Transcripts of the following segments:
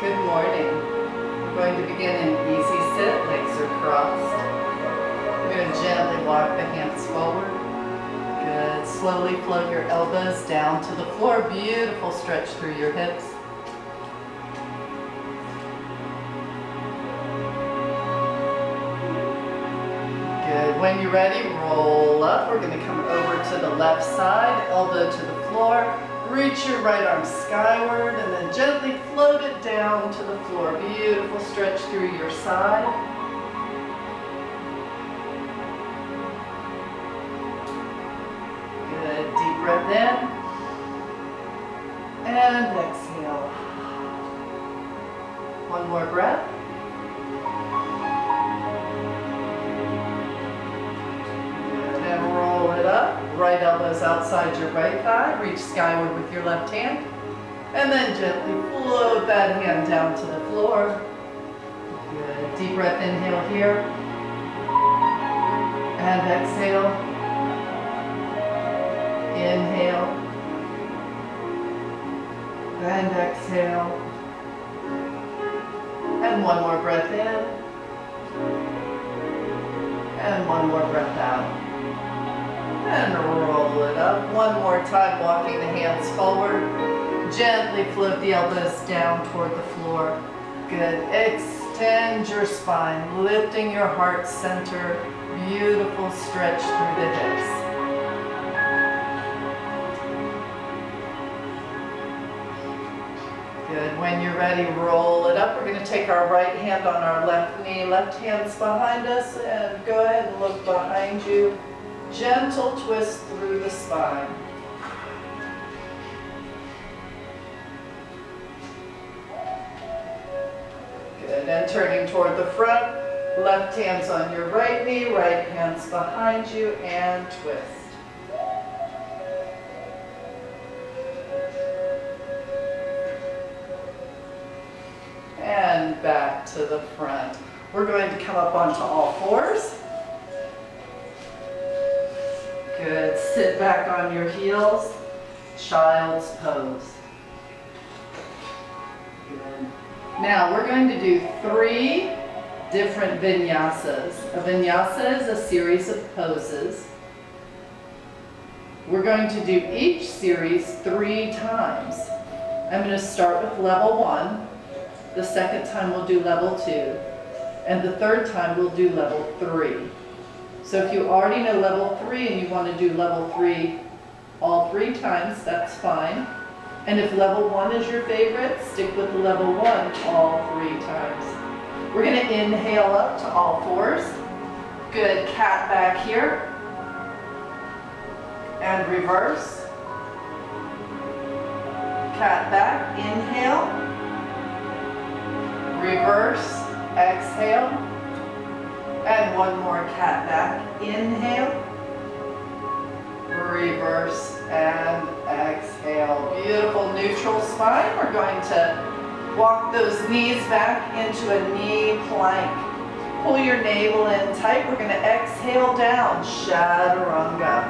Good morning. We're going to begin in easy sit, legs are crossed. We're going to gently walk the hands forward. Good. Slowly float your elbows down to the floor. Beautiful stretch through your hips. Good. When you're ready, roll up. We're going to come over to the left side, elbow to the floor. Reach your right arm skyward and then gently float it down to the floor. Beautiful stretch through your side. Good. Deep breath in. And exhale. One more breath. Roll it up, right elbow's outside your right thigh, reach skyward with your left hand, and then gently float that hand down to the floor. Good, deep breath, inhale here, and exhale, inhale, and exhale, and one more breath in, and one more breath out. And roll it up. One more time, walking the hands forward. Gently float the elbows down toward the floor. Good. Extend your spine, lifting your heart center. Beautiful stretch through the hips. Good. When you're ready, roll it up. We're going to take our right hand on our left knee. Left hand's behind us, and go ahead and look behind you. Gentle twist through the spine. Good, and turning toward the front, left hand's on your right knee, right hand's behind you, and twist. And back to the front. We're going to come up onto all fours. Good. Sit back on your heels. Child's pose. Good. Now we're going to do 3 different vinyasas. A vinyasa is a series of poses. We're going to do each series 3 times. I'm going to start with level 1. The second time we'll do level 2. And the third time we'll do level 3. So if you already know level 3 and you want to do level 3 all 3 times, that's fine. And if level 1 is your favorite, stick with level 1 all 3 times. We're going to inhale up to all fours. Good, cat back here. And reverse. Cat back, inhale. Reverse, exhale. And one more cat back. Inhale, reverse, and exhale. Beautiful neutral spine. We're going to walk those knees back into a knee plank. Pull your navel in tight. We're going to exhale down, chaturanga.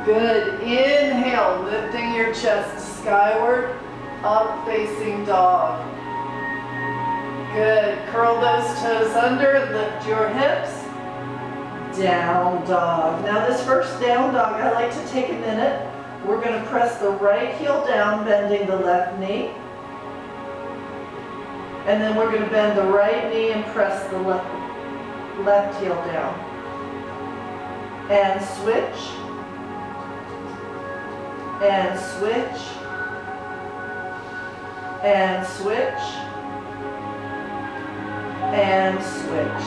Good. Inhale, lifting your chest skyward, up facing dog. Good. Curl those toes under, lift your hips. Down dog. Now this first down dog, I like to take a minute. We're going to press the right heel down, bending the left knee. And then we're going to bend the right knee and press the left heel down. And switch. And switch. And switch. And switch.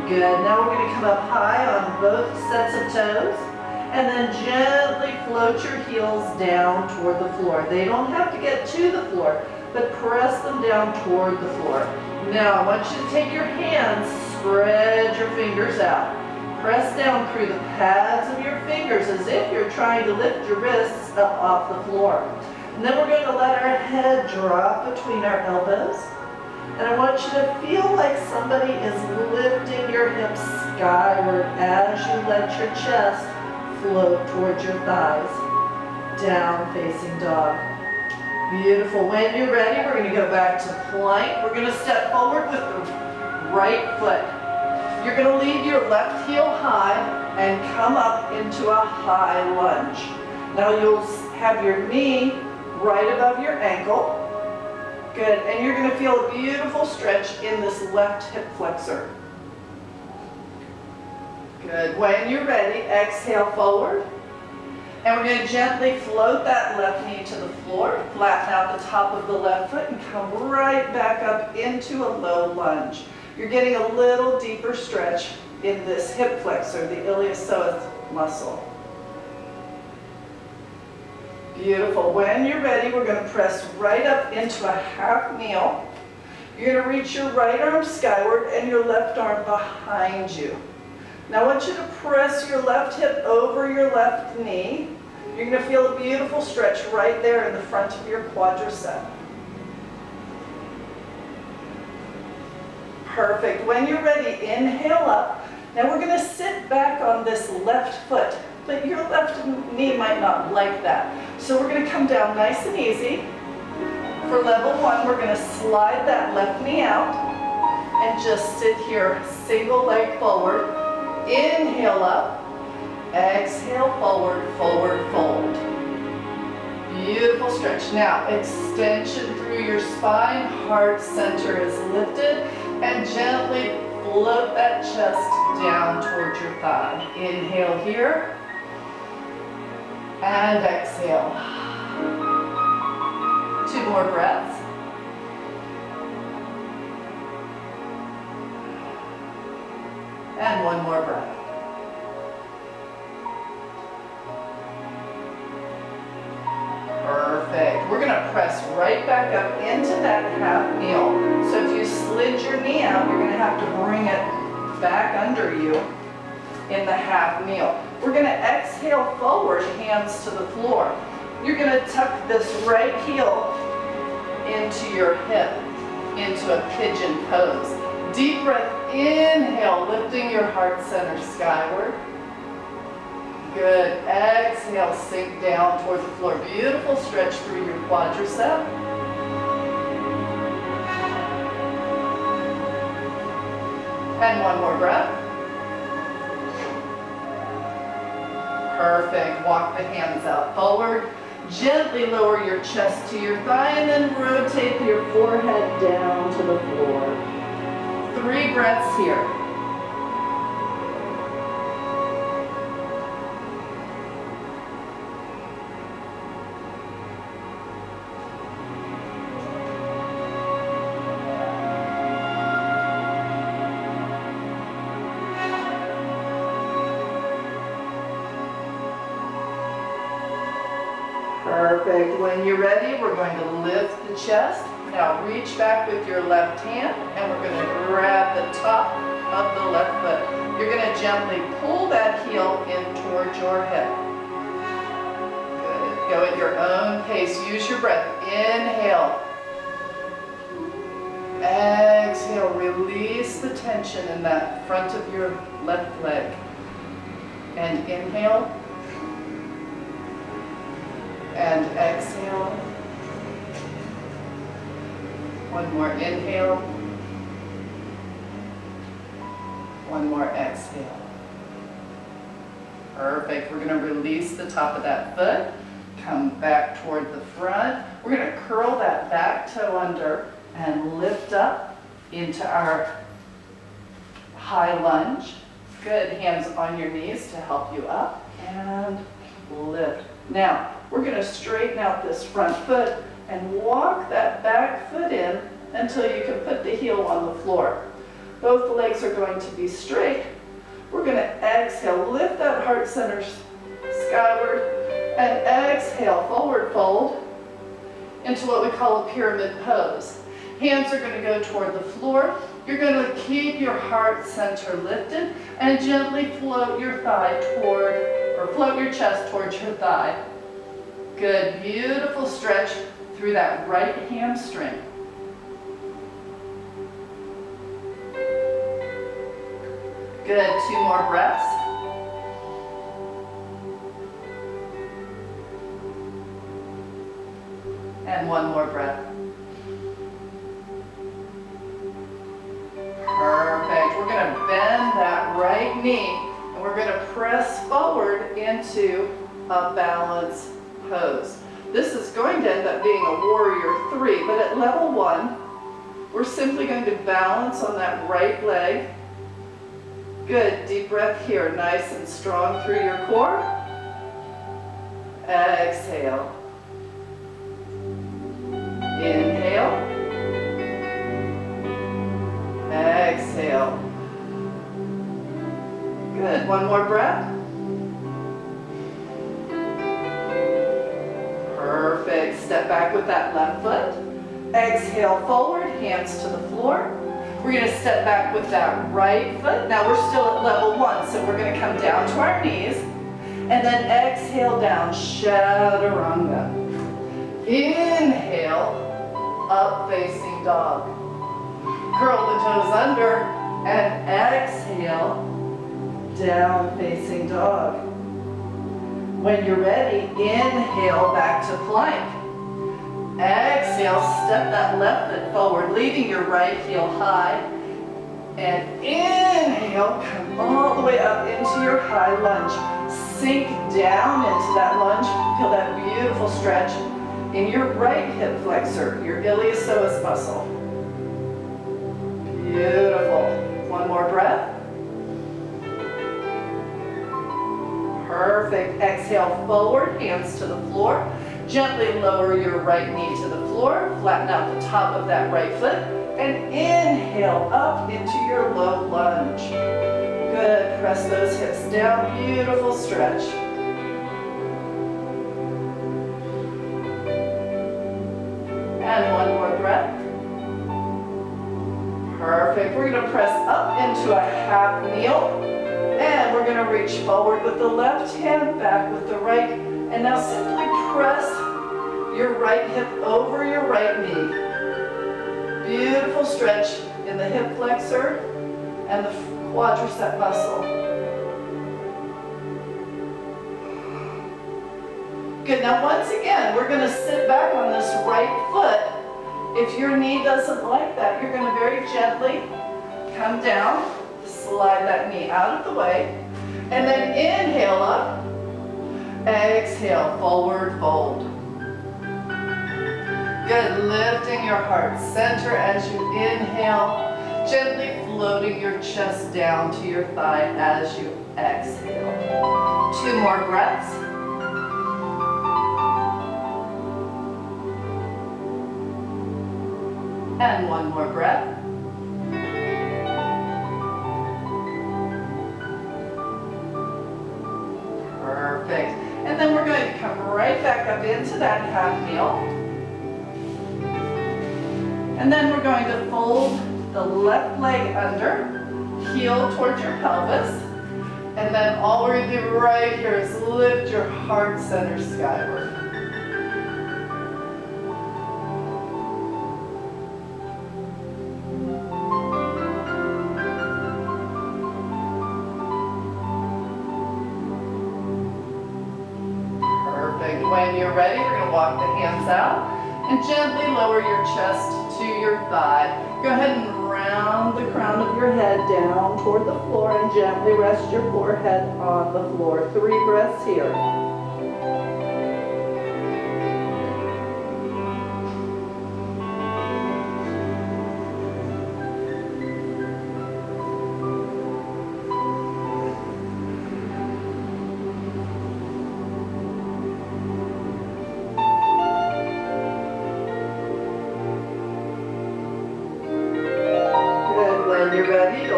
Good. Now we're going to come up high on both sets of toes and then gently float your heels down toward the floor. They don't have to get to the floor, but press them down toward the floor. Now I want you to take your hands, spread your fingers out. Press down through the pads of your fingers as if you're trying to lift your wrists up off the floor. And then we're going to let our head drop between our elbows. And I want you to feel like somebody is lifting your hips skyward as you let your chest float towards your thighs. Down facing dog. Beautiful. When you're ready, we're going to go back to plank. We're going to step forward with the right foot. You're going to leave your left heel high and come up into a high lunge. Now you'll have your knee right above your ankle. Good. And you're going to feel a beautiful stretch in this left hip flexor. Good. When you're ready, exhale forward. And we're going to gently float that left knee to the floor, flatten out the top of the left foot, and come right back up into a low lunge. You're getting a little deeper stretch in this hip flexor, the iliopsoas muscle. Beautiful. When you're ready, we're going to press right up into a half kneel. You're going to reach your right arm skyward and your left arm behind you. Now I want you to press your left hip over your left knee. You're going to feel a beautiful stretch right there in the front of your quadricep. Perfect. When you're ready, inhale up. Now we're going to sit back on this left foot, but your left knee might not like that. So we're going to come down nice and easy. For level 1, we're going to slide that left knee out and just sit here, single leg forward. Inhale up, exhale forward, forward fold. Beautiful stretch. Now extension through your spine, heart center is lifted, and gently float that chest down towards your thigh. Inhale here, and exhale. 2 more breaths. And 1 more breath. Perfect. We're going to press right back up into that half kneel. So if you slid your knee out, you're going to have to bring it back under you in the half kneel. We're going to exhale forward, hands to the floor. You're going to tuck this right heel into your hip, into a pigeon pose. Deep breath, inhale, lifting your heart center skyward. Good. Exhale, sink down toward the floor. Beautiful stretch through your quadricep. And 1 more breath. Perfect. Walk the hands out forward. Gently lower your chest to your thigh and then rotate your forehead down to the floor. 3 breaths here. Perfect. When you're ready, we're going to lift the chest. Now reach back with your left hand and we're going to grab the top of the left foot. You're going to gently pull that heel in towards your hip. Good. Go at your own pace. Use your breath. Inhale. Exhale. Release the tension in that front of your left leg. And inhale. And exhale. 1 more inhale. 1 more exhale. Perfect. We're going to release the top of that foot. Come back toward the front. We're going to curl that back toe under and lift up into our high lunge. Good. Hands on your knees to help you up. And lift. Now, we're going to straighten out this front foot and walk that back foot in until you can put the heel on the floor. Both legs are going to be straight. We're going to exhale, lift that heart center skyward, and exhale, forward fold into what we call a pyramid pose. Hands are going to go toward the floor. You're going to keep your heart center lifted and gently float your thigh toward, or float your chest towards your thigh. Good, beautiful stretch through that right hamstring. Good, 2 more breaths. And one more breath. Perfect. We're going to bend that right knee and we're going to press forward into a balance pose. This is going to end up being a warrior 3, but at level 1, we're simply going to balance on that right leg. Good, deep breath here, nice and strong through your core. Exhale. Inhale. Exhale. Good, one more breath. Perfect, step back with that left foot. Exhale forward, hands to the floor. We're going to step back with that right foot. Now we're still at level 1, so we're going to come down to our knees. And then exhale down, chaturanga. Inhale, up facing dog. Curl the toes under and exhale, down facing dog. When you're ready, inhale back to plank. Exhale, step that left foot forward, leaving your right heel high. And inhale, come all the way up into your high lunge. Sink down into that lunge. Feel that beautiful stretch in your right hip flexor, your iliopsoas muscle. Beautiful. One more breath. Perfect. Exhale forward, hands to the floor. Gently lower your right knee to the floor. Flatten out the top of that right foot. And inhale up into your low lunge. Good. Press those hips down. Beautiful stretch. And one more breath. Perfect. We're going to press up into a half kneel. And we're going to reach forward with the left hand, back with the right. And now simply press your right hip over your right knee. Beautiful stretch in the hip flexor and the quadricep muscle. Good, now once again, we're going to sit back on this right foot. If your knee doesn't like that, you're going to very gently come down, slide that knee out of the way, and then inhale up, exhale, forward fold. Good, lifting your heart center as you inhale, gently floating your chest down to your thigh as you exhale. 2 more breaths. And 1 more breath. Perfect. And then we're going to come right back up into that half kneel. And then we're going to fold the left leg under, heel towards your pelvis. And then all we're going to do right here is lift your heart center skyward. Perfect. When you're ready, we're going to walk the hands out and gently lower your chest to your thigh. Go ahead and round the crown of your head down toward the floor and gently rest your forehead on the floor. 3 breaths here.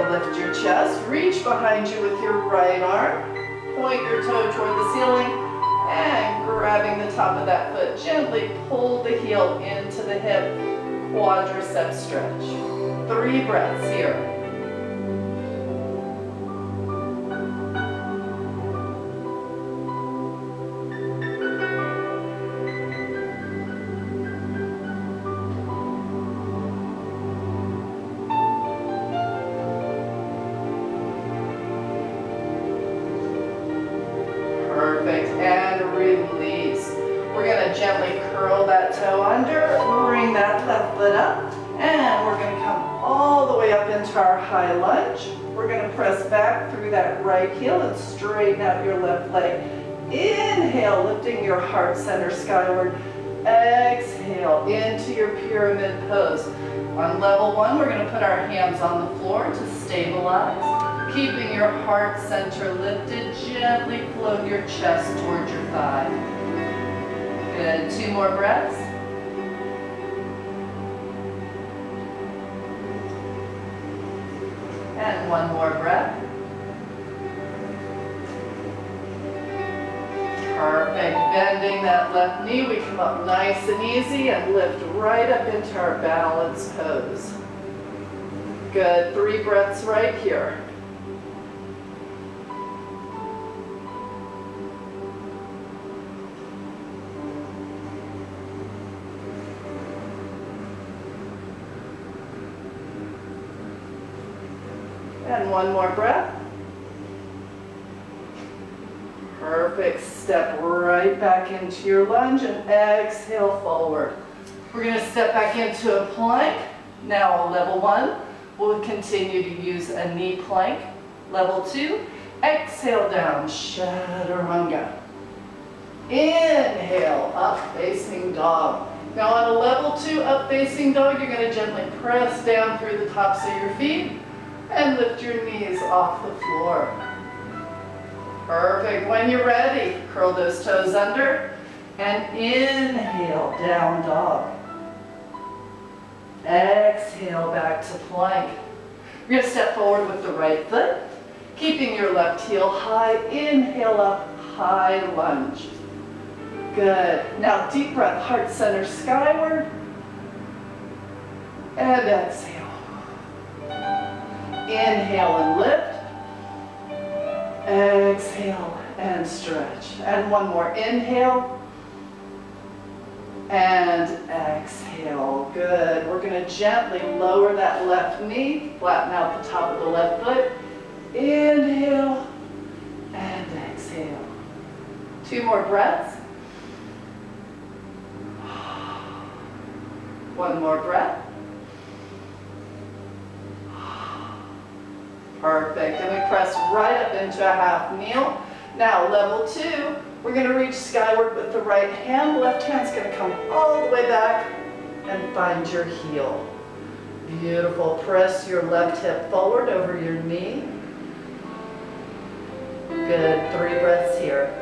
Lift your chest, reach behind you with your right arm, point your toe toward the ceiling, and grabbing the top of that foot, gently pull the heel into the hip, quadricep stretch. 3 breaths here. Perfect, and release. We're going to gonna gently curl that toe under, bring that left foot up, and we're gonna come all the way up into our high lunge. We're gonna press back through that right heel and straighten out your left leg. Inhale, lifting your heart center skyward. Exhale into your pyramid pose. On level one, we're gonna put our hands on the floor to stabilize. Keeping your heart center lifted, gently float your chest towards your thigh. Good, 2 more breaths. And 1 more breath. Perfect, bending that left knee, we come up nice and easy and lift right up into our balance pose. Good, 3 breaths right here. And 1 more breath. Perfect. Step right back into your lunge and exhale forward. We're going to step back into a plank. Now on level 1, we'll continue to use a knee plank. Level 2, exhale down, chaturanga. Inhale, up facing dog. Now on a level 2 up facing dog, you're going to gently press down through the tops of your feet and lift your knees off the floor. Perfect. When you're ready, curl those toes under and inhale, down dog. Exhale, back to plank. You're going to step forward with the right foot, keeping your left heel high. Inhale up, high lunge. Good. Now deep breath, heart center skyward. And exhale. Inhale and lift. Exhale and stretch. And 1 more. Inhale. And exhale. Good. We're going to gently lower that left knee, flatten out the top of the left foot. Inhale and exhale. 2 more breaths. 1 more breath. Perfect. And we press right up into a half kneel. Now level 2, we're going to reach skyward with the right hand. Left hand's going to come all the way back and find your heel. Beautiful. Press your left hip forward over your knee. Good. 3 breaths here.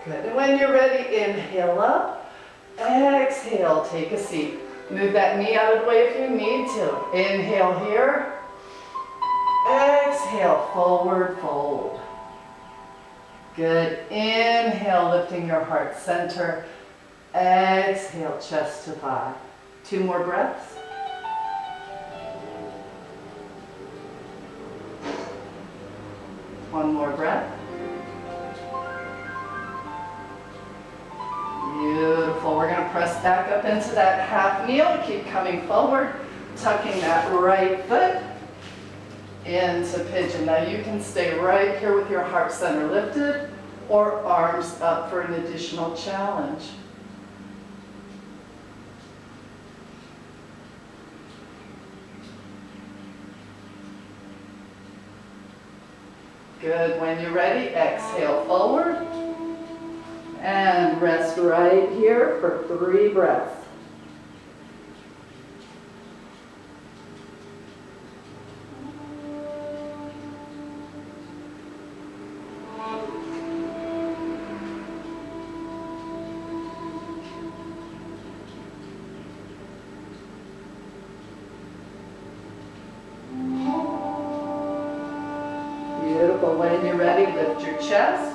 Good. And when you're ready, inhale up. Exhale, take a seat. Move that knee out of the way if you need to. Inhale here. Exhale, forward fold. Good. Inhale, lifting your heart center. Exhale, chest to thigh. 2 more breaths. One more breath. Beautiful. We're going to press back up into that half kneel. Keep coming forward, tucking that right foot into pigeon. Now you can stay right here with your heart center lifted or arms up for an additional challenge. Good. When you're ready, exhale forward. And rest right here for 3 breaths. Beautiful. When you're ready, lift your chest.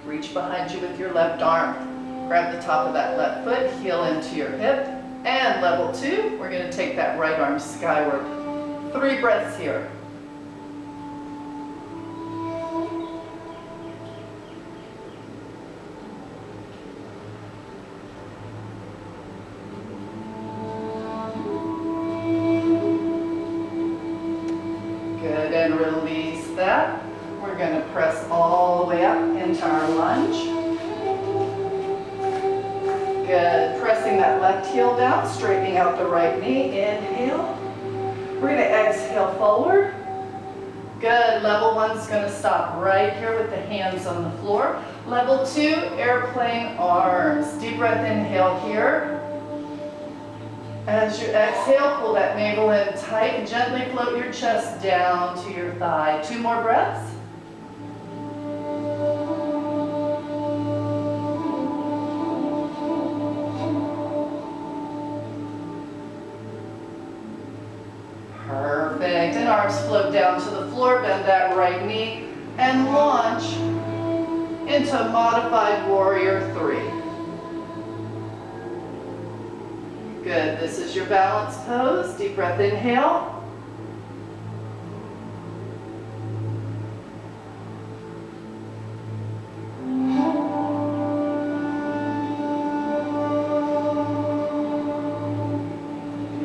Reach behind you with your left arm. Grab the top of that left foot, heel into your hip. And level 2, we're going to take that right arm skyward. 3 breaths here. release that. We're going to press all the way up into our lunge. Good. Pressing that left heel down, straightening out the right knee. Inhale. We're going to exhale forward. Good. Level 1's going to stop right here with the hands on the floor. Level 2, airplane arms. Deep breath, inhale here. As you exhale, pull that navel in tight and gently float your chest down to your thigh. 2 more breaths. Perfect. And arms float down to the floor. Bend that right knee and launch into modified warrior 3. Good. This is your balance pose. Deep breath, inhale.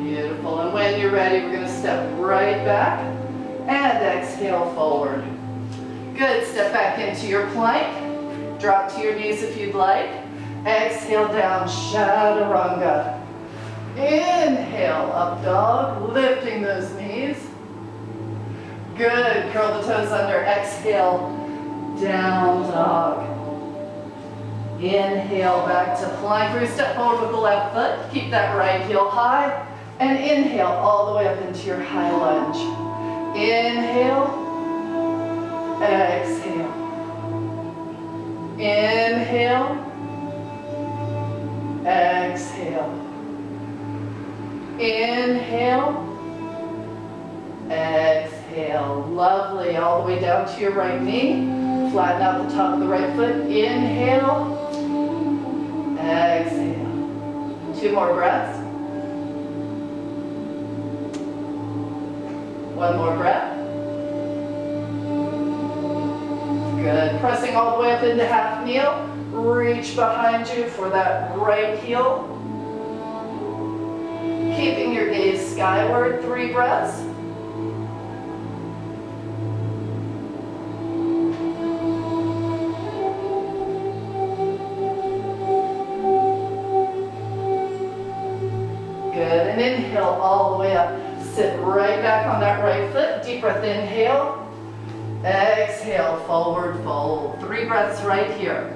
Beautiful. And when you're ready, we're going to step right back and exhale forward. Good. Step back into your plank. Drop to your knees if you'd like. Exhale down, chaturanga. Inhale, up dog, lifting those knees. Good. Curl the toes under. Exhale, down dog. Inhale, back to plank. We're going to step forward with the left foot. Keep that right heel high. And inhale all the way up into your high lunge. Inhale. Exhale. Inhale. Exhale. Inhale. Exhale. Lovely. All the way down to your right knee. Flatten out the top of the right foot. Inhale. Exhale. 2 more breaths. 1 more breath. Good. Pressing all the way up into half kneel. Reach behind you for that right heel. Keeping your gaze skyward. 3 breaths. Good. And inhale all the way up. Sit right back on that right foot. Deep breath, inhale. Exhale, forward fold. 3 breaths right here.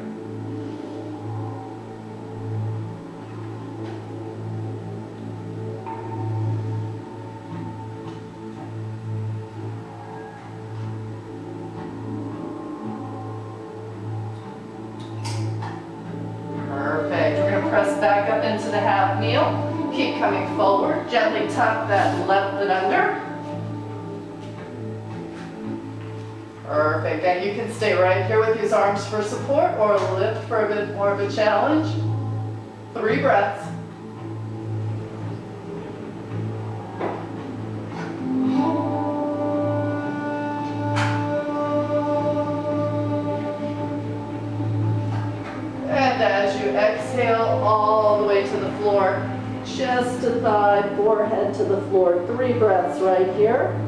Perfect. We're going to press back up into the half kneel. Keep coming forward. Gently tuck that left foot under. Perfect. And you can stay right here with these arms for support or lift for a bit more of a challenge. 3 breaths. And as you exhale all the way to the floor, chest to thigh, forehead to the floor. 3 breaths right here.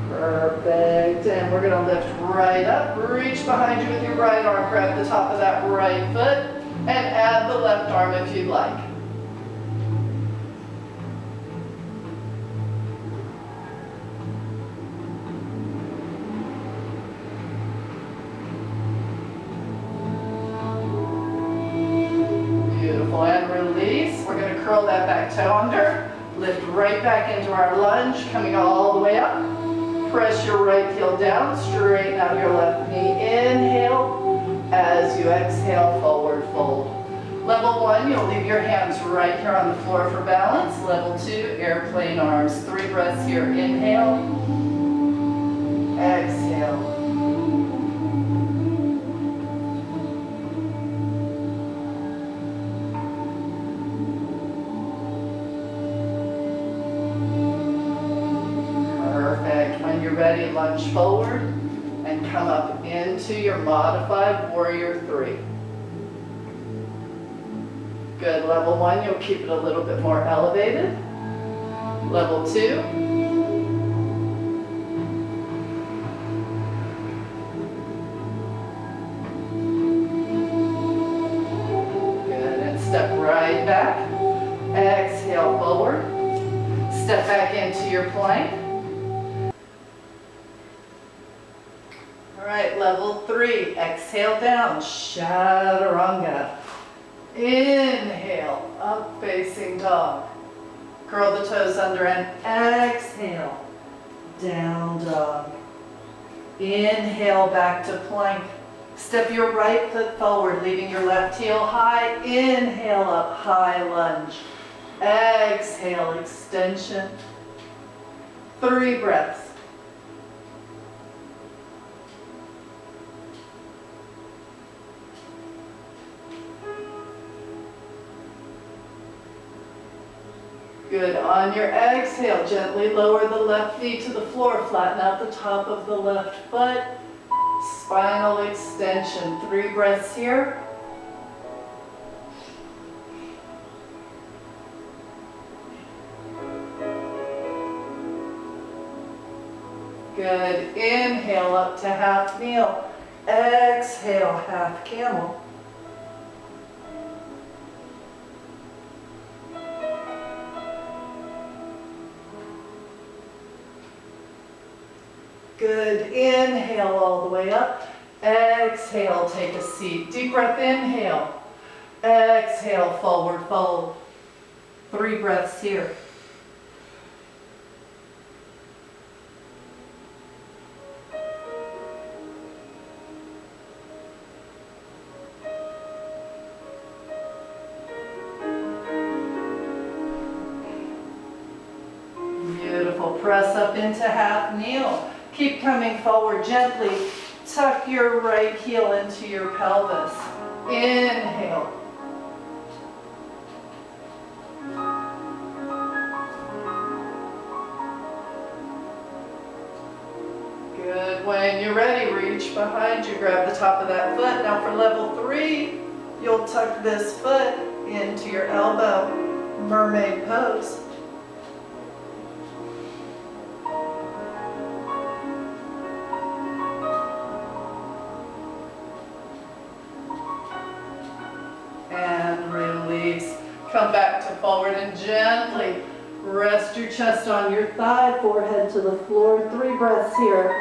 Perfect. And we're going to lift right up. Reach behind you with your right arm. Grab the top of that right foot and add the left arm if you'd like. Beautiful. And release. We're going to curl that back toe under. Lift right back into our lunge, coming all the way up. Press your right heel down, straighten out your left knee. Inhale. As you exhale, forward fold. Level 1, you'll leave your hands right here on the floor for balance. Level 2, airplane arms. 3 breaths here. Inhale. Exhale. ready, lunge forward and come up into your modified warrior three. Good, level one, you'll keep it a little bit more elevated. Level two. Good, and step right back. Exhale forward. Step back into your plank. All right, level three, exhale down, chaturanga. Inhale, up facing dog. Curl the toes under and exhale, down dog. Inhale, back to plank. Step your right foot forward, leaving your left heel high. Inhale up, high lunge. Exhale, extension. 3 breaths. Good. On your exhale, gently lower the left knee to the floor. Flatten out the top of the left foot. Spinal extension. 3 breaths here. Good. Inhale up to half kneel. Exhale, half camel. Good. Inhale all the way up. Exhale, take a seat. Deep breath, inhale. Exhale, forward fold. 3 breaths here. Beautiful. Press up into half kneel. Keep coming forward gently. Tuck your right heel into your pelvis. Inhale. Good. When you're ready, reach behind you. Grab the top of that foot. Now for level 3, you'll tuck this foot into your elbow. Mermaid pose. And release. Come back to forward and gently rest your chest on your thigh, forehead to the floor. 3 breaths here.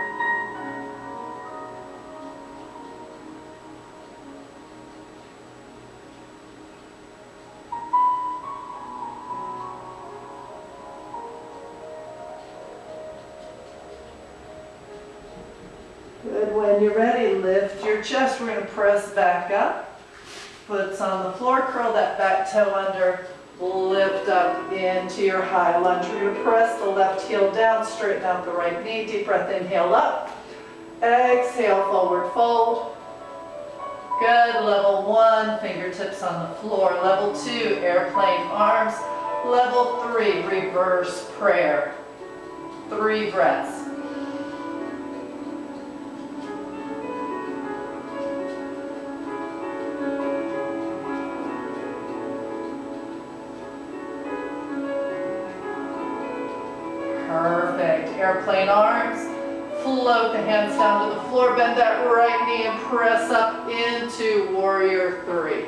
Good. When you're ready, lift your chest. We're going to press back up. Foot's on the floor, curl that back toe under, lift up into your high lunge. We're going to press the left heel down, straighten out the right knee. Deep breath, inhale up. Exhale, forward fold. Good. Level 1, fingertips on the floor. Level 2, airplane arms. Level 3, reverse prayer. 3 breaths. Perfect. Airplane arms. Float the hands down to the floor. Bend that right knee and press up into warrior 3.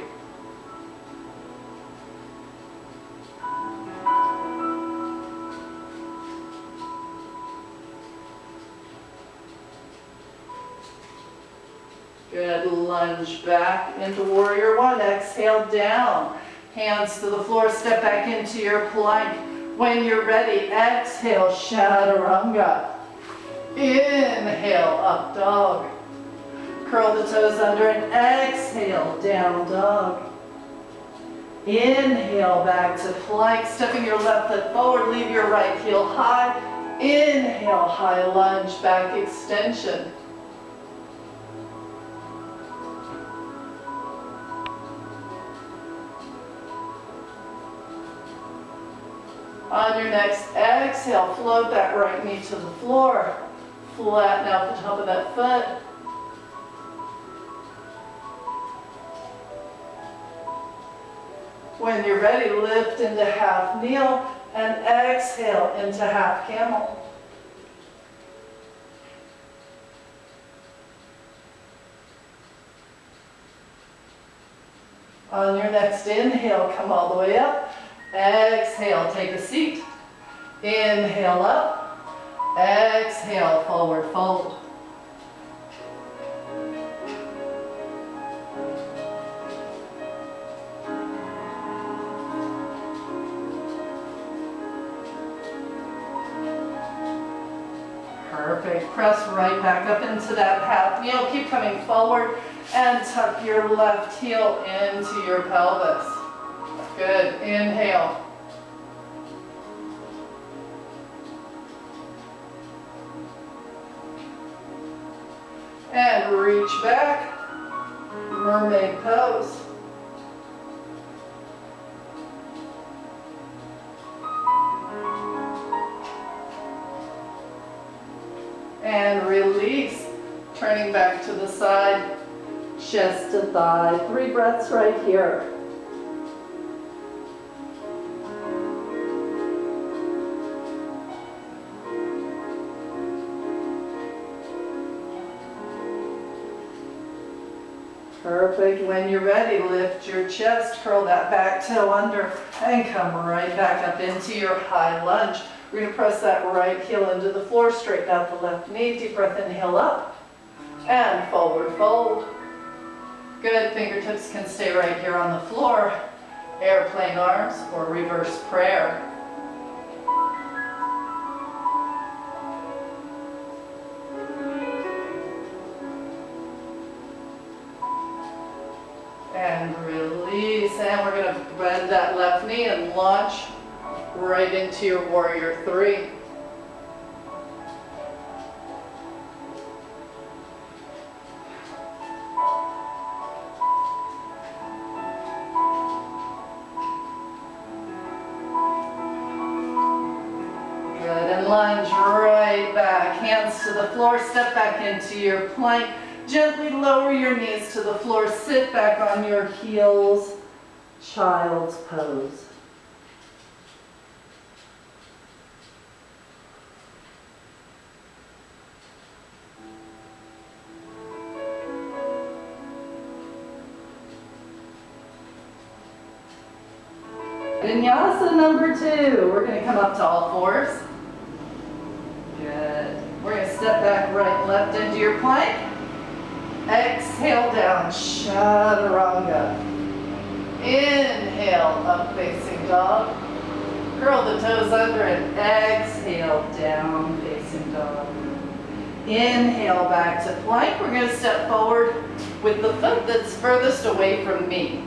Good. Lunge back into warrior 1. Exhale down. Hands to the floor. Step back into your plank. When you're ready, exhale, chaturanga. Inhale, up dog. Curl the toes under and exhale, down dog. Inhale, back to plank. Stepping your left foot forward, leave your right heel high. Inhale, high lunge, back extension. On your next exhale, float that right knee to the floor. flatten out the top of that foot. When you're ready, lift into half kneel and exhale into half camel. On your next inhale, come all the way up. Exhale, take a seat. Inhale up. Exhale, forward fold. Perfect. Press right back up into that half kneel. Keep coming forward and tuck your left heel into your pelvis. Good. Inhale. And reach back. Mermaid pose. And release, turning back to the side, chest to thigh. 3 breaths right here. Perfect. When you're ready, lift your chest, curl that back toe under, and come right back up into your high lunge. We're going to press that right heel into the floor, straighten out the left knee, deep breath, inhale up, and forward fold. Good, fingertips can stay right here on the floor. Airplane arms or reverse prayer. And release, and we're going to bend that left knee and launch right into your warrior 3. Good, and lunge right back, hands to the floor, step back into your plank. Gently lower your knees to the floor, sit back on your heels, child's pose. Vinyasa number 2. We're going to come up to all fours. Good. We're going to step back right and left into your plank. Exhale down, chaturanga. Inhale, up facing dog. Curl the toes under and exhale, down facing dog. Inhale back to plank. We're going to step forward with the foot that's furthest away from me.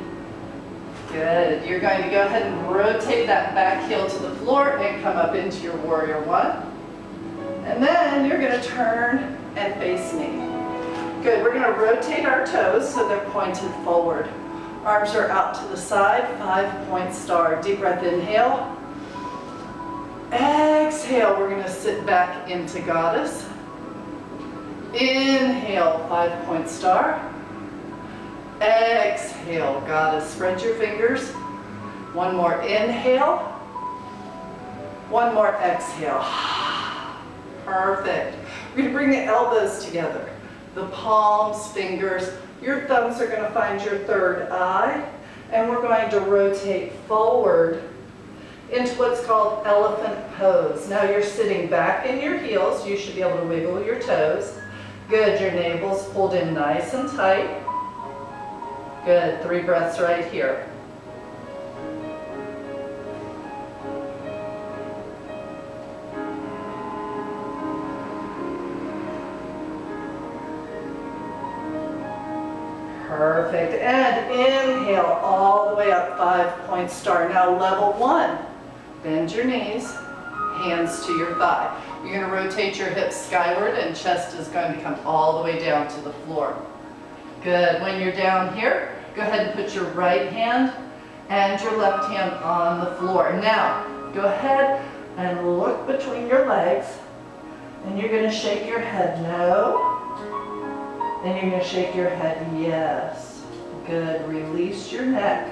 Good. You're going to go ahead and rotate that back heel to the floor and come up into your warrior 1. And then you're going to turn and face me. Good. We're going to rotate our toes so they're pointed forward. Arms are out to the side, 5-point star. Deep breath, inhale. Exhale, we're going to sit back into goddess. Inhale, 5-point star. Exhale, goddess. Spread your fingers. One more inhale. One more exhale. Perfect. We're going to bring the elbows together. The palms, fingers. Your thumbs are going to find your third eye. And we're going to rotate forward into what's called elephant pose. Now you're sitting back in your heels. You should be able to wiggle your toes. Good. Your navel's pulled in nice and tight. Good. 3 breaths right here. Perfect. And inhale all the way up, 5-point star. Now level 1. Bend your knees, hands to your thigh. You're going to rotate your hips skyward and chest is going to come all the way down to the floor. Good. When you're down here, go ahead and put your right hand and your left hand on the floor. Now, go ahead and look between your legs And you're gonna shake your head no. And you're gonna shake your head yes. Good, release your neck.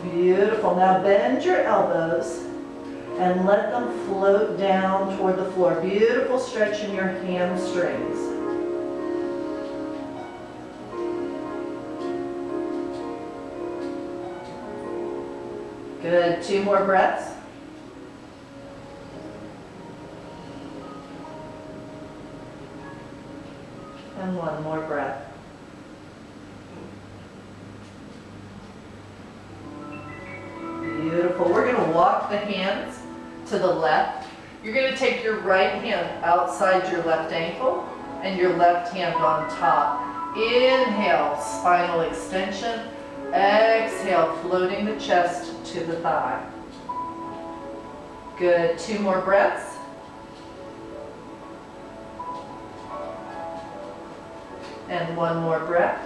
Beautiful, now bend your elbows and let them float down toward the floor. Beautiful stretch in your hamstrings. Good, 2 more breaths. And 1 more breath. Beautiful. We're going to walk the hands to the left. You're going to take your right hand outside your left ankle and your left hand on top. Inhale, spinal extension. Exhale, floating the chest to the thigh. Good. 2 more breaths. And 1 more breath.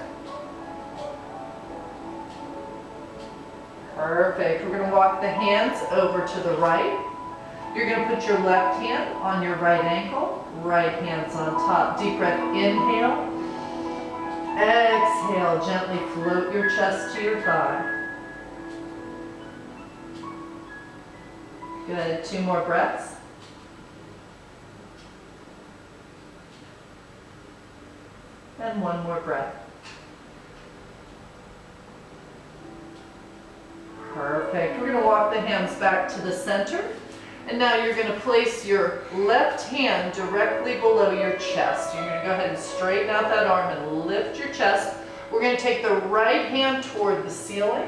Perfect. We're going to walk the hands over to the right. You're going to put your left hand on your right ankle. Right hand's on top. Deep breath. Inhale. Exhale. Gently float your chest to your thigh. Good. 2 more breaths. And 1 more breath. Perfect. We're going to walk the hands back to the center. And now you're going to place your left hand directly below your chest. You're going to go ahead and straighten out that arm and lift your chest. We're going to take the right hand toward the ceiling.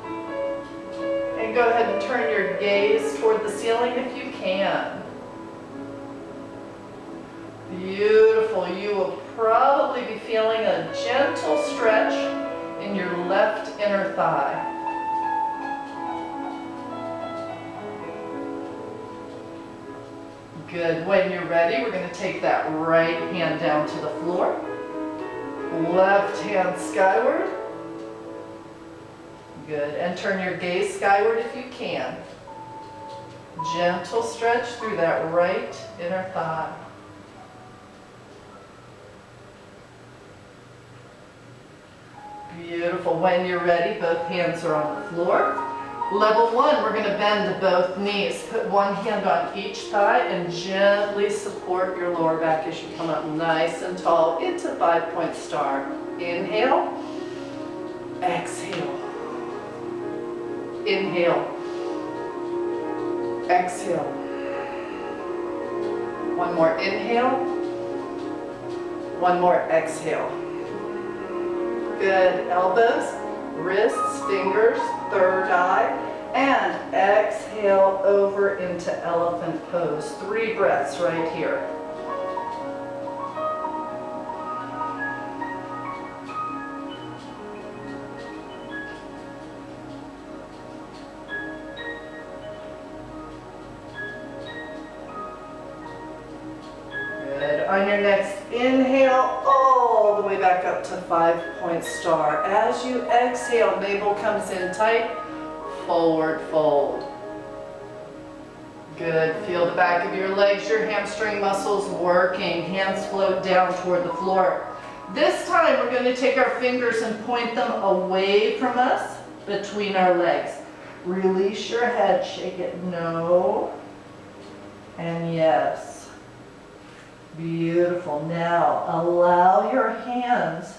And go ahead and turn your gaze toward the ceiling if you can. Beautiful. You will probably be feeling a gentle stretch in your left inner thigh. Good. When you're ready, we're going to take that right hand down to the floor. Left hand skyward. Good. And turn your gaze skyward if you can. Gentle stretch through that right inner thigh. Beautiful. When you're ready, both hands are on the floor. Level 1, we're going to bend both knees. Put one hand on each thigh and gently support your lower back as you come up nice and tall into 5-point star. Inhale. Exhale. Inhale. Exhale. One more inhale. One more exhale. Good. Elbows, wrists, fingers, third eye, and exhale over into elephant pose. 3 breaths right here. Good. On your next inhale, all the way back up to 5-point star. As you exhale, navel comes in tight, forward fold. Good. Feel the back of your legs, your hamstring muscles working. Hands float down toward the floor. This time we're going to take our fingers and point them away from us between our legs. Release your head, shake it no, and yes. Beautiful. Now allow your hands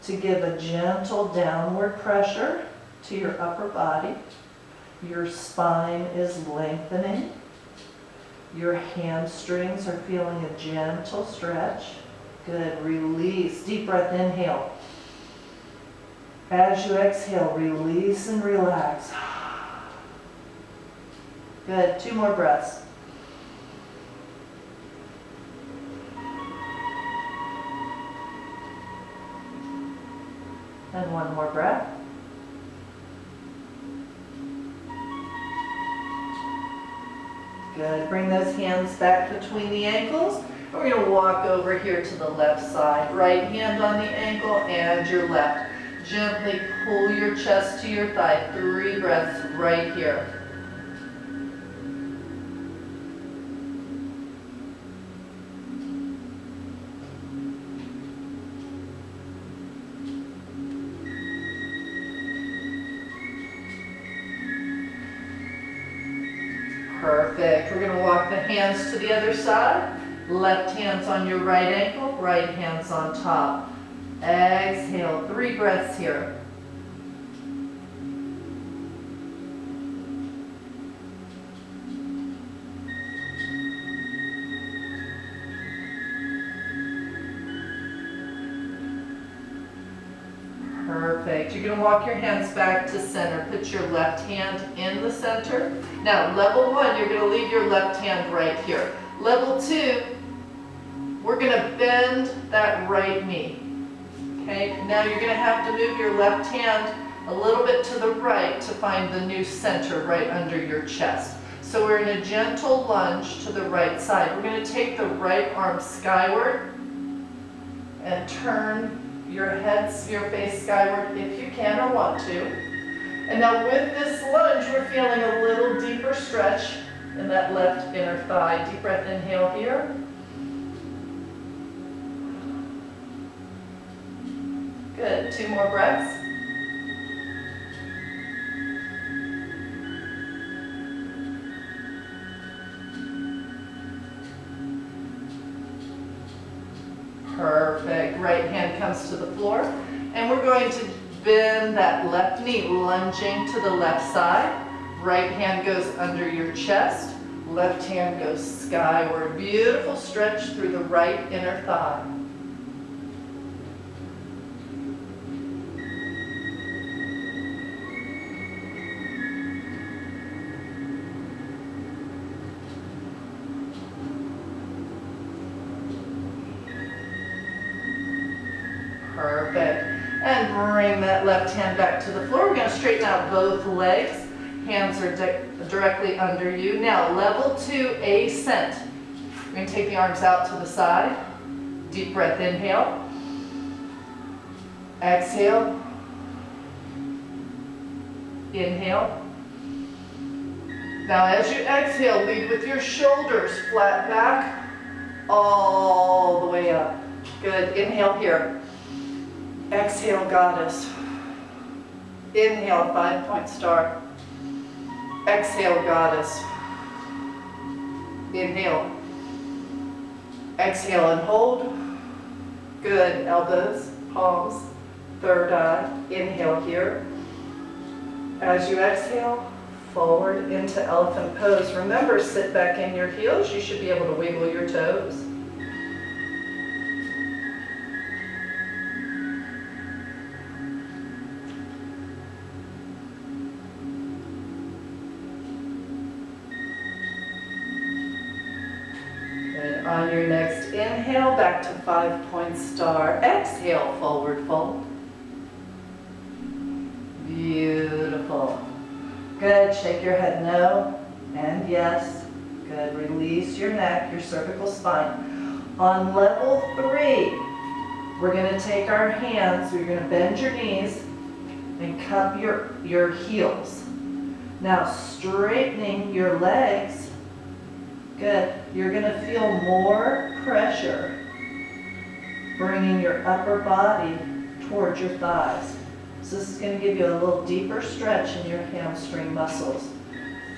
to give a gentle downward pressure to your upper body. Your spine is lengthening. Your hamstrings are feeling a gentle stretch. Good. Release. Deep breath. Inhale. As you exhale, release and relax. Good. 2 more breaths. And 1 more breath. Good. Bring those hands back between the ankles. We're going to walk over here to the left side. Right hand on the ankle and your left. Gently pull your chest to your thigh. 3 breaths right here. Perfect. We're gonna walk the hands to the other side. Left hand's on your right ankle, right hand's on top. Exhale, 3 breaths here. Perfect. You're gonna walk your hands back to center. Put your left hand in the center. Now, level 1, you're gonna leave your left hand right here. Level 2, we're gonna bend that right knee. Okay, now you're gonna have to move your left hand a little bit to the right to find the new center right under your chest. So we're in a gentle lunge to the right side. We're gonna take the right arm skyward and turn your face skyward if you can or want to. And now with this lunge, we're feeling a little deeper stretch in that left inner thigh. Deep breath, inhale here. Good, 2 more breaths. Perfect. Right hand comes to the floor. And we're going to bend that left knee, lunging to the left side. Right hand goes under your chest. Left hand goes skyward. Beautiful stretch through the right inner thigh. Perfect. And bring that left hand back to the floor. We're going to straighten out both legs. Hands are directly under you. Now, level 2, ascent. We're going to take the arms out to the side. Deep breath, inhale. Exhale. Inhale. Now, as you exhale, lead with your shoulders flat back, all the way up. Good. Inhale here. Exhale, goddess. Inhale, 5-point star. Exhale, goddess. Inhale. Exhale and hold. Good. Elbows, palms, third eye. Inhale here. As you exhale, forward into elephant pose. Remember, sit back in your heels. You should be able to wiggle your toes. On your next inhale, back to 5-point star. Exhale, forward fold. Beautiful. Good. Shake your head no and yes. Good. Release your neck, your cervical spine. On level 3, we're going to take our hands, we're going to bend your knees and cup your heels. Now, straightening your legs. Good. You're going to feel more pressure bringing your upper body towards your thighs. So this is going to give you a little deeper stretch in your hamstring muscles.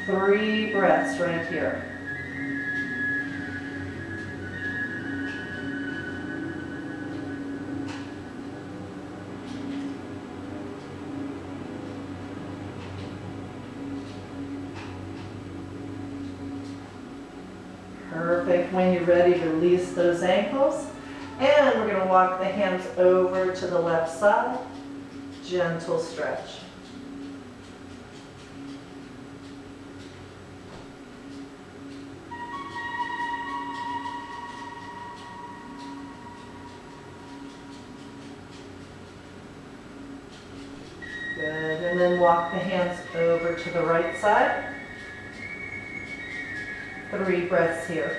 3 breaths right here. Perfect. When you're ready, release those ankles. And we're going to walk the hands over to the left side. Gentle stretch. Good. And then walk the hands over to the right side. 3 breaths here.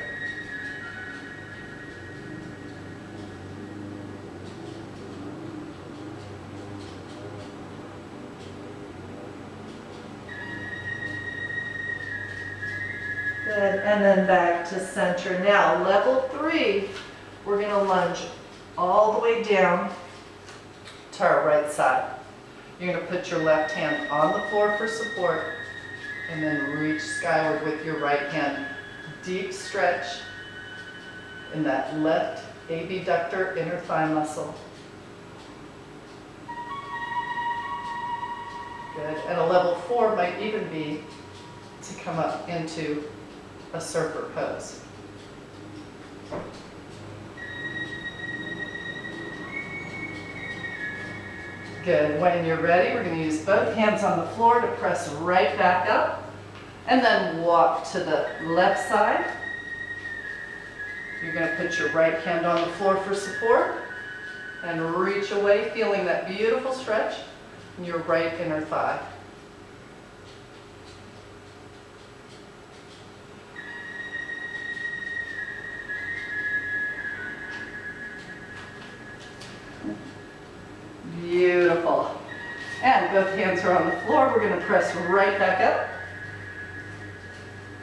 Good, and then back to center. Now, level 3, we're going to lunge all the way down to our right side. You're going to put your left hand on the floor for support And then reach skyward with your right hand. Deep stretch in that left abductor inner thigh muscle. Good. And a level 4 might even be to come up into a surfer pose. Good. When you're ready, we're going to use both hands on the floor to press right back up and then walk to the left side. You're going to put your right hand on the floor for support and reach away, feeling that beautiful stretch in your right inner thigh. Beautiful. And both hands are on the floor. We're going to press right back up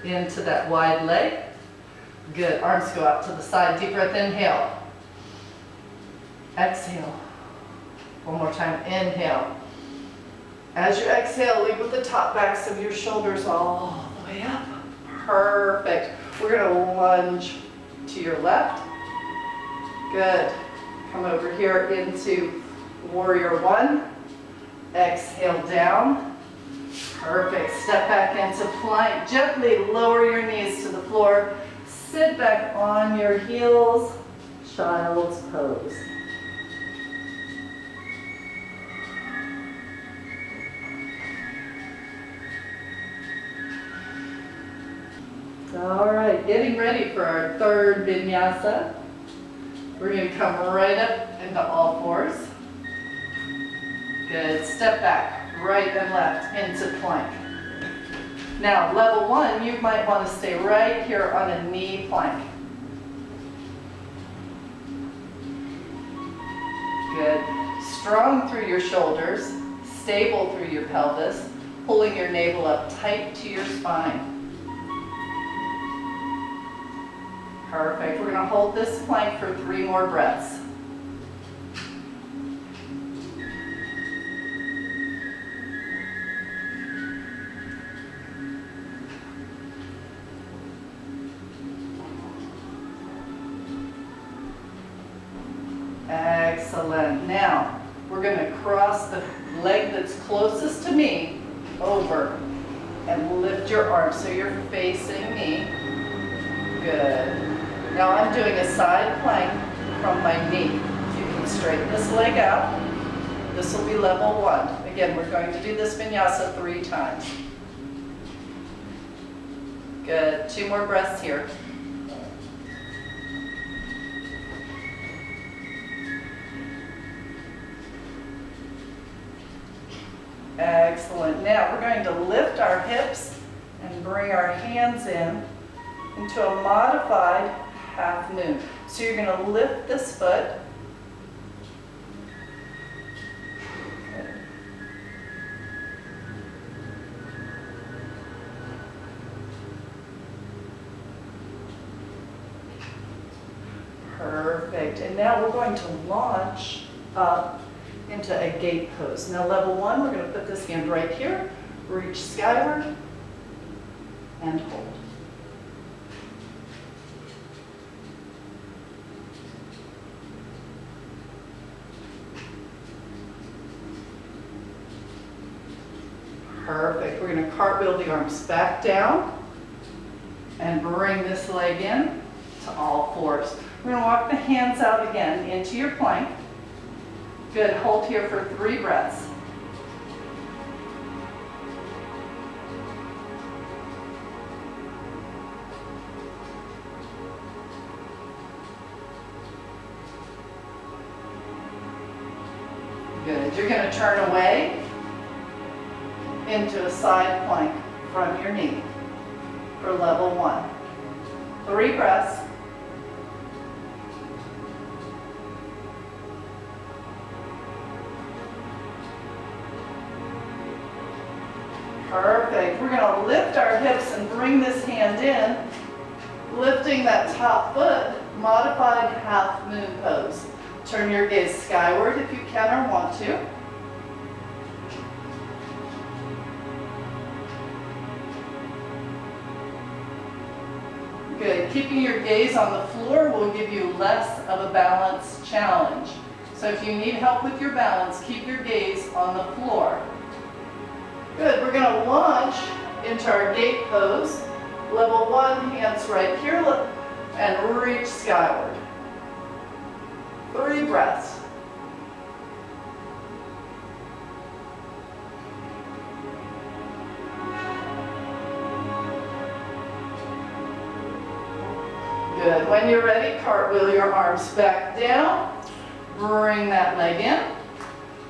into that wide leg. Good. Arms go out to the side. Deep breath, inhale. Exhale. One more time, inhale. As you exhale, lead with the top backs of your shoulders all the way up. Perfect. We're going to lunge to your left. Good. Come over here into Warrior 1. Exhale down. Perfect. Step back into plank. Gently lower your knees to the floor. Sit back on your heels. Child's pose. All right, getting ready for our third vinyasa. We're going to come right up into all fours. Good. Step back, right and left into plank. Now, level 1, you might want to stay right here on a knee plank. Good. Strong through your shoulders, stable through your pelvis, pulling your navel up tight to your spine. Perfect. We're going to hold this plank for 3 more breaths. Excellent. Now, we're going to cross the leg that's closest to me over and lift your arms so you're facing me. Good. Now I'm doing a side plank from my knee. You can straighten this leg out. This will be level 1. Again, we're going to do this vinyasa 3 times. Good. 2 more breaths here. Excellent. Now we're going to lift our hips and bring our hands in into a modified half moon. So you're going to lift this foot. Good. Perfect. And now we're going to launch up into a gate pose. Now level 1, we're going to put this hand right here, reach skyward, and hold. Perfect. We're going to cartwheel the arms back down and bring this leg in to all fours. We're going to walk the hands out again into your plank. Good. Hold here for 3 breaths. Good. You're going to turn away into a side plank from your knee for level 1. 3 breaths. Perfect. We're going to lift our hips and bring this hand in, lifting that top foot, modified half moon pose. Turn your gaze skyward if you can or want to. Good. Keeping your gaze on the floor will give you less of a balance challenge. So if you need help with your balance, keep your gaze on the floor. Good. We're going to launch into our gate pose. Level 1, hands right here, and reach skyward. 3 breaths. Good. When you're ready, cartwheel your arms back down. Bring that leg in.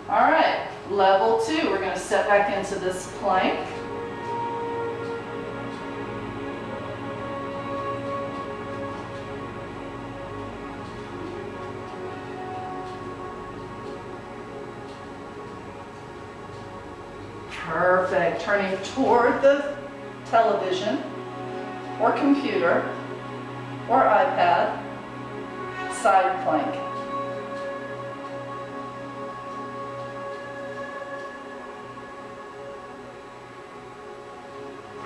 All right, level 2. We're going to step back into this plank. Perfect. Turning toward the television or computer or iPad, side plank.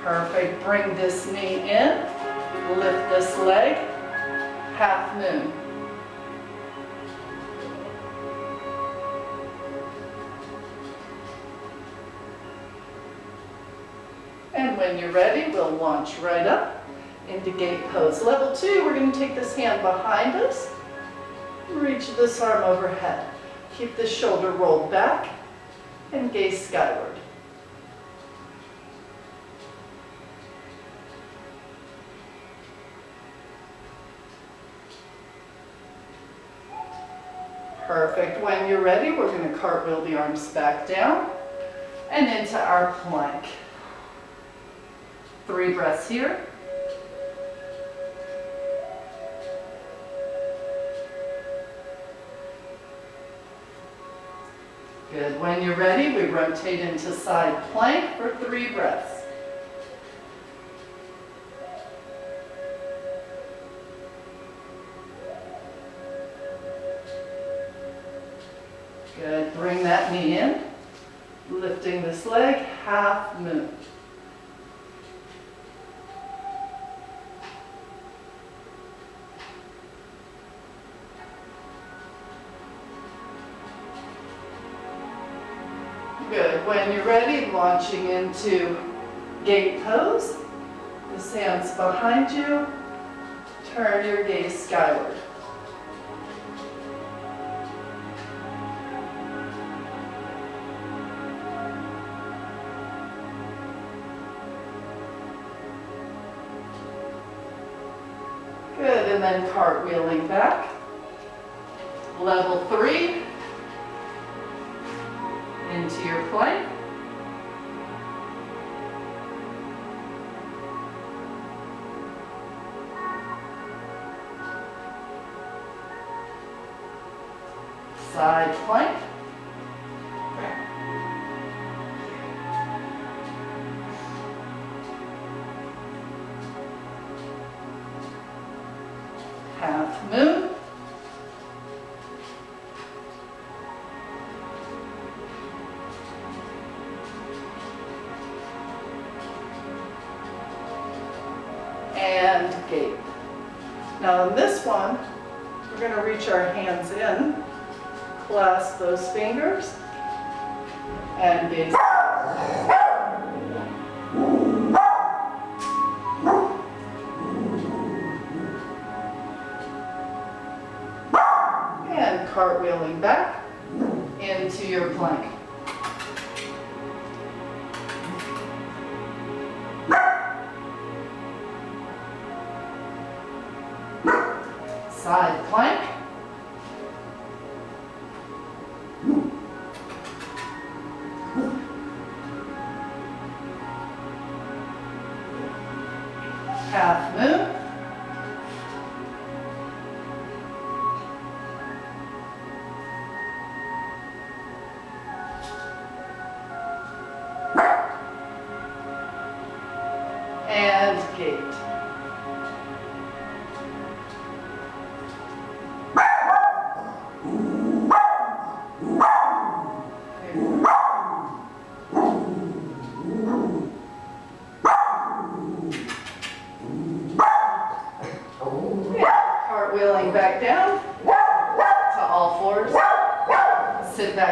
Perfect. Bring this knee in, lift this leg, half moon. And when you're ready, we'll launch right up into gate pose. Level 2, we're going to take this hand behind us, reach this arm overhead. Keep the shoulder rolled back and gaze skyward. Perfect. When you're ready, we're going to cartwheel the arms back down and into our plank. 3 breaths here. Good. When you're ready, we rotate into side plank for 3 breaths. Good. Bring that knee in, lifting this leg, half moon. Good. When you're ready, launching into gate pose. This hand's behind you. Turn your gaze skyward. Good. And then cartwheeling back. Level 3. Into your plank. Side plank. Half moon. And gate. Now in this one, we're going to reach our hands in, clasp those fingers, and gaze. And cartwheeling back into your plank. Side plank. Half moon. And gate.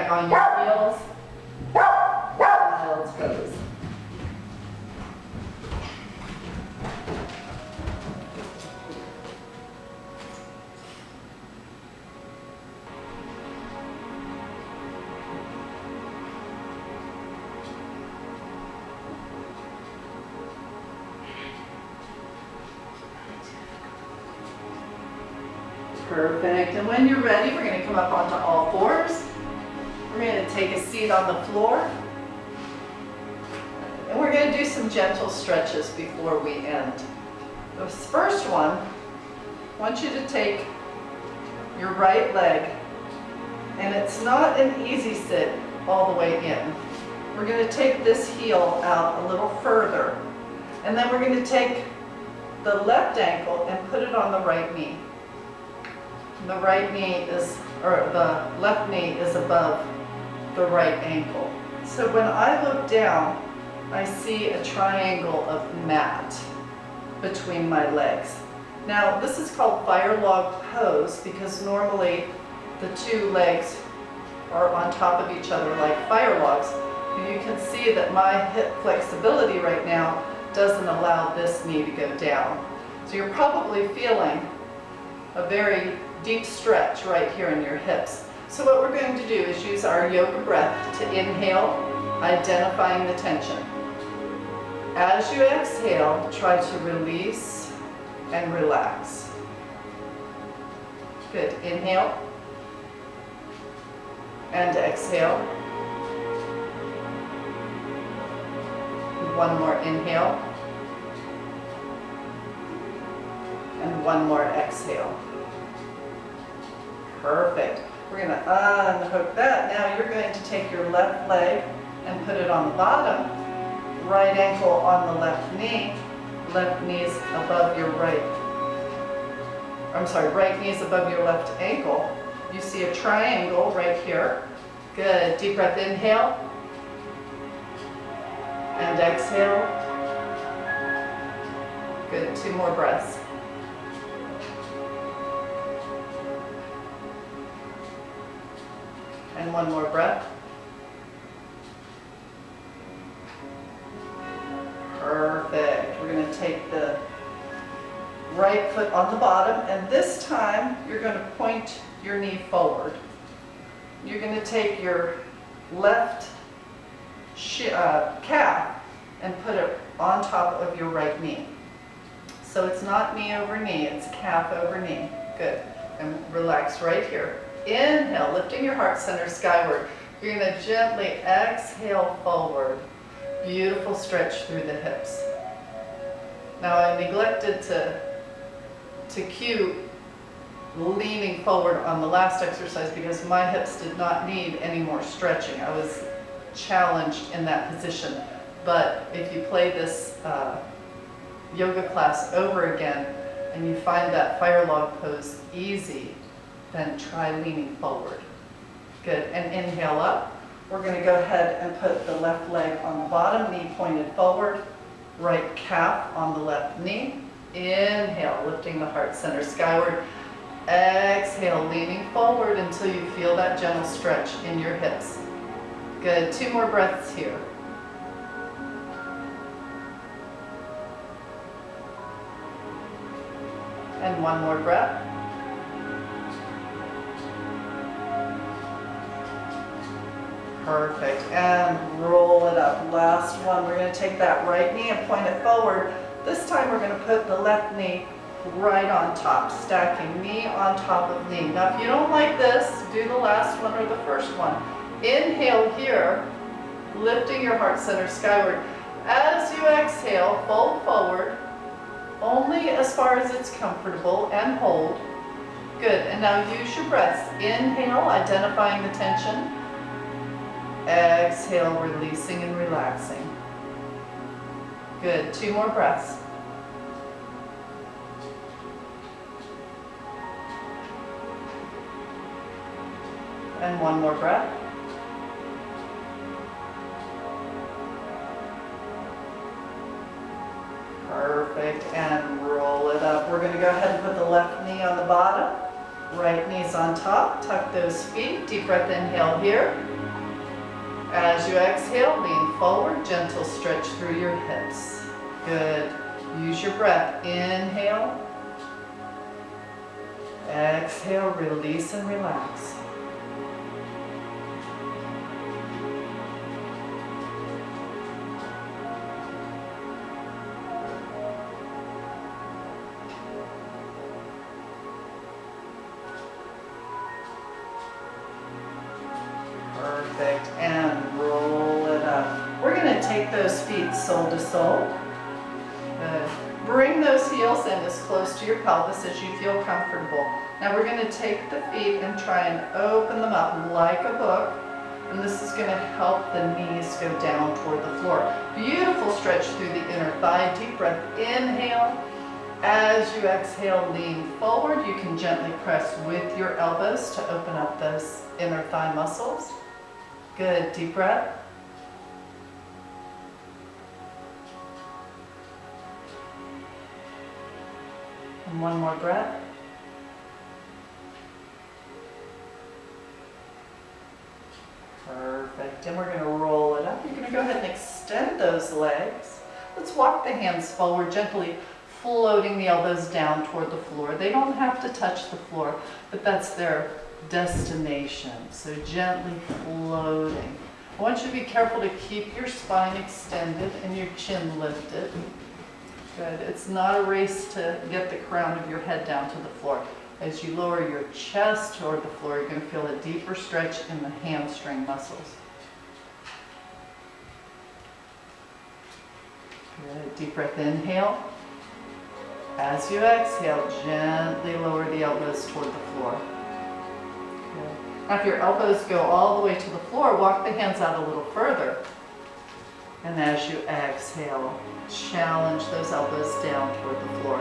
back on your heels. Child's pose. Perfect, and when you're ready, we're gonna come up onto all fours. We're gonna take a seat on the floor. And we're gonna do some gentle stretches before we end. This first one, I want you to take your right leg, and it's not an easy sit all the way in. We're gonna take this heel out a little further, and then we're gonna take the left ankle and put it on the right knee. The right knee is, or the left knee is above the right ankle. So when I look down, I see a triangle of mat between my legs. Now this is called fire log pose because normally the two legs are on top of each other like fire logs. And you can see that my hip flexibility right now doesn't allow this knee to go down. So you're probably feeling a very deep stretch right here in your hips. So what we're going to do is use our yoga breath to inhale, identifying the tension. As you exhale, try to release and relax. Good. Inhale and exhale. One more inhale and one more exhale. Perfect. We're going to unhook that. Now you're going to take your left leg and put it on the bottom. Right ankle on the left knee. Left knee's above your right. Right knee's above your left ankle. You see a triangle right here. Good. Deep breath, inhale. And exhale. Good. 2 more breaths. And 1 more breath. Perfect. We're going to take the right foot on the bottom, and this time you're going to point your knee forward. You're going to take your left calf and put it on top of your right knee. So it's not knee over knee, it's calf over knee. Good. And relax right here. Inhale, lifting your heart center skyward. You're going to gently exhale forward. Beautiful stretch through the hips. Now I neglected to cue leaning forward on the last exercise because my hips did not need any more stretching. I was challenged in that position. But if you play this yoga class over again and you find that fire log pose easy, then try leaning forward. Good, and inhale up. We're going to go ahead and put the left leg on the bottom, knee pointed forward, right calf on the left knee. Inhale, lifting the heart center skyward. Exhale, leaning forward until you feel that gentle stretch in your hips. Good, 2 more breaths here. And 1 more breath. Perfect, and roll it up. Last one, we're going to take that right knee and point it forward. This time we're going to put the left knee right on top, stacking knee on top of knee. Now if you don't like this, do the last one or the first one. Inhale here, lifting your heart center skyward. As you exhale, fold forward, only as far as it's comfortable, and hold. Good, and now use your breaths. Inhale, identifying the tension. Exhale, releasing and relaxing. Good, 2 more breaths. And 1 more breath. Perfect, and roll it up. We're going to go ahead and put the left knee on the bottom. Right knee's on top, tuck those feet, deep breath, inhale here. As you exhale, lean forward, gentle stretch through your hips. Good. Use your breath. Inhale. Exhale, release and relax. Perfect, and roll it up. We're gonna take those feet sole to sole. Good. Bring those heels in as close to your pelvis as you feel comfortable. Now we're gonna take the feet and try and open them up like a book. And this is gonna help the knees go down toward the floor. Beautiful stretch through the inner thigh. Deep breath, inhale. As you exhale, lean forward. You can gently press with your elbows to open up those inner thigh muscles. Good, deep breath. And one more breath. Perfect, and we're gonna roll it up. You're gonna go ahead and extend those legs. Let's walk the hands forward, gently floating the elbows down toward the floor. They don't have to touch the floor, but that's their destination. So gently floating. I want you to be careful to keep your spine extended and your chin lifted. Good. It's not a race to get the crown of your head down to the floor. As you lower your chest toward the floor, you're going to feel a deeper stretch in the hamstring muscles. Good. Deep breath, inhale. As you exhale, gently lower the elbows toward the floor. Good. Now if your elbows go all the way to the floor, walk the hands out a little further. And as you exhale, challenge those elbows down toward the floor.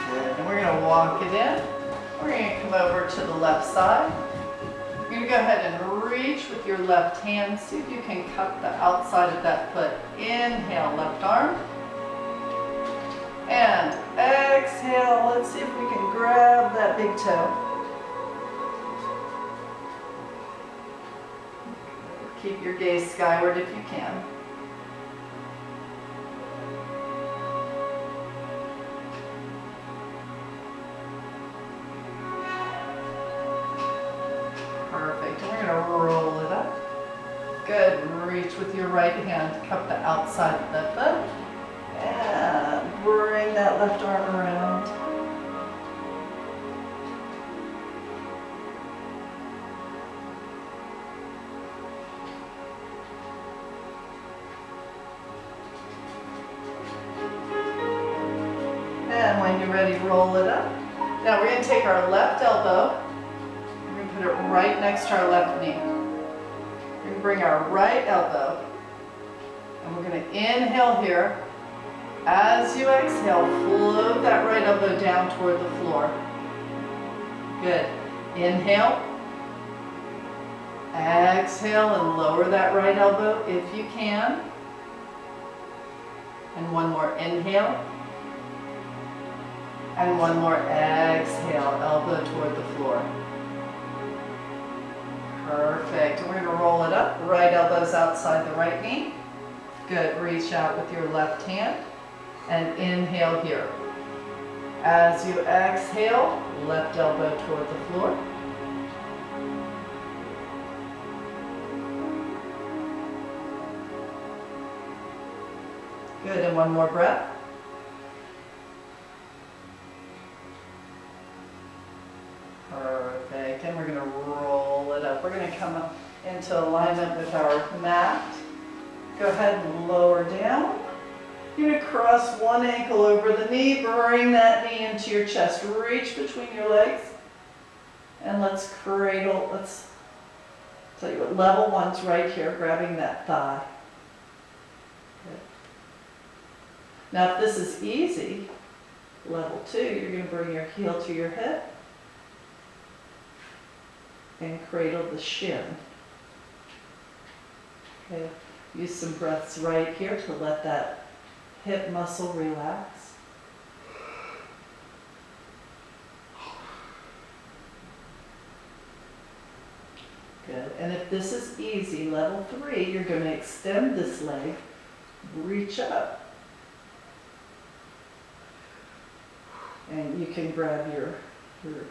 Good. And we're going to walk it in. We're going to come over to the left side. You're going to go ahead and reach with your left hand. See if you can cup the outside of that foot. Inhale, left arm. And exhale. Let's see if we can grab that big toe. Keep your gaze skyward if you can. Perfect. And we're going to roll it up. Good. Reach with your right hand. Cup the outside of that foot. And bring that left arm around. And when you're ready, roll it up. Now we're going to take our left elbow. We're going to put it right next to our left knee. We're going to bring our right elbow. And we're going to inhale here. As you exhale, float that right elbow down toward the floor. Good. Inhale. Exhale and lower that right elbow if you can. And one more inhale. And one more exhale, elbow toward the floor. Perfect. And we're going to roll it up. Right elbow's outside the right knee. Good. Reach out with your left hand. And inhale here. As you exhale, left elbow toward the floor. Good, and one more breath. Perfect, and we're going to roll it up. We're going to come up into alignment with our mat. Go ahead and lower down. You're going to cross one ankle over the knee, bring that knee into your chest. Reach between your legs. And let's cradle, let's tell you what, level one's right here, grabbing that thigh. Good. Now if this is easy, level two, you're going to bring your heel to your hip and cradle the shin. Okay. Use some breaths right here to let that hip muscle relax. Good. And if this is easy, level 3, you're going to extend this leg, reach up. And you can grab your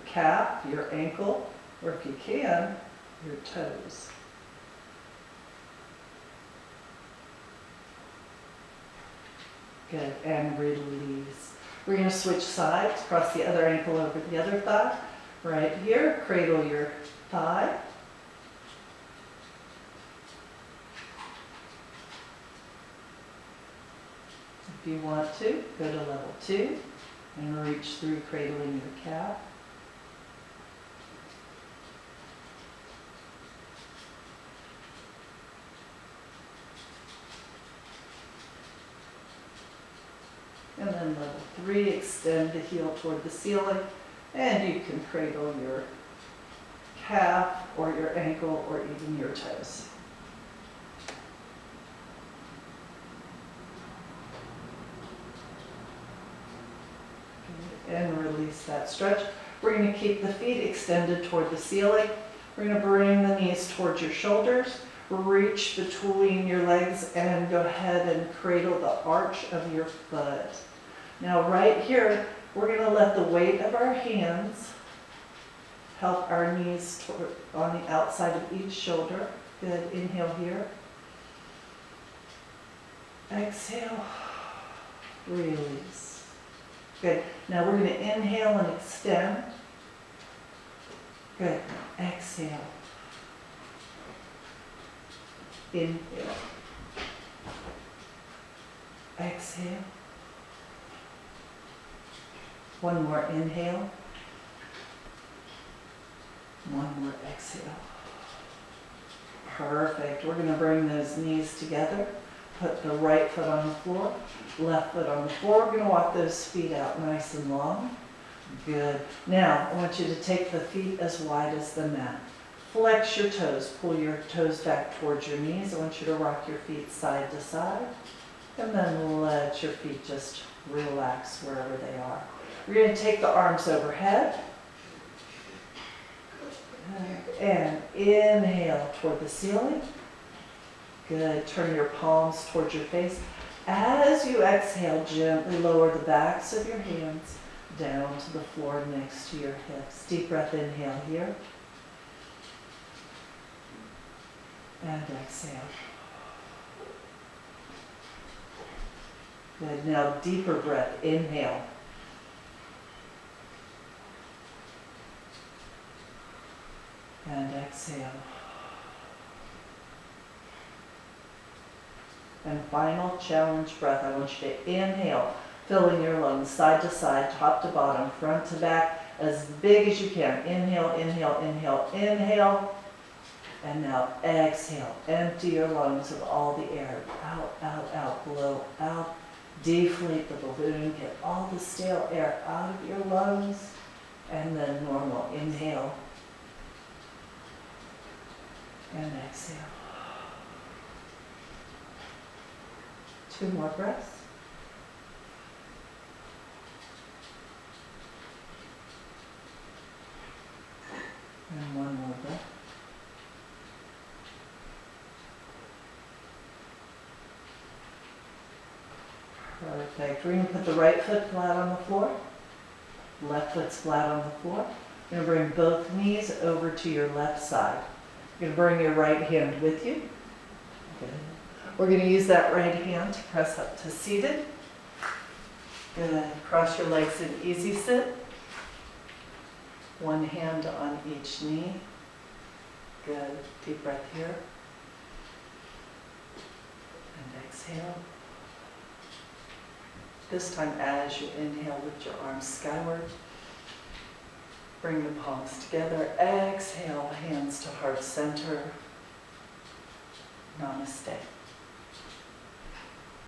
calf, your ankle, or if you can, your toes. Good. And release. We're going to switch sides, cross the other ankle over the other thigh. Right here, cradle your thigh. If you want to, go to level 2 and reach through cradling your calf. And then level 3, extend the heel toward the ceiling, and you can cradle your calf or your ankle or even your toes. And release that stretch. We're going to keep the feet extended toward the ceiling. We're going to bring the knees towards your shoulders. Reach between your legs and go ahead and cradle the arch of your foot. Now right here, we're going to let the weight of our hands help our knees on the outside of each shoulder. Good. Inhale here. Exhale. Release. Good. Now we're going to inhale and extend. Good. Exhale. Inhale. Exhale. One more inhale. One more exhale. Perfect. We're going to bring those knees together. Put the right foot on the floor, left foot on the floor. We're going to walk those feet out nice and long. Good. Now, I want you to take the feet as wide as the mat. Flex your toes. Pull your toes back towards your knees. I want you to rock your feet side to side. And then let your feet just relax wherever they are. We're going to take the arms overhead. And inhale toward the ceiling. Good. Turn your palms towards your face. As you exhale, gently lower the backs of your hands down to the floor next to your hips. Deep breath, inhale here. And exhale. Good. Now deeper breath. Inhale. And exhale. And final challenge breath. I want you to inhale, filling your lungs side to side, top to bottom, front to back, as big as you can. Inhale, inhale, inhale, inhale. And now exhale. Empty your lungs of all the air. Out, out, out. Blow out. Deflate the balloon. Get all the stale air out of your lungs. And then normal. Inhale. And exhale. 2 more breaths. And 1 more breath. Perfect. We're going to put the right foot flat on the floor. Left foot's flat on the floor. You're going to bring both knees over to your left side. You're going to bring your right hand with you. Good. We're going to use that right hand to press up to seated. Good. Cross your legs in easy sit. One hand on each knee. Good. Deep breath here. And exhale. This time, as you inhale, lift your arms skyward. Bring the palms together. Exhale, hands to heart center. Namaste.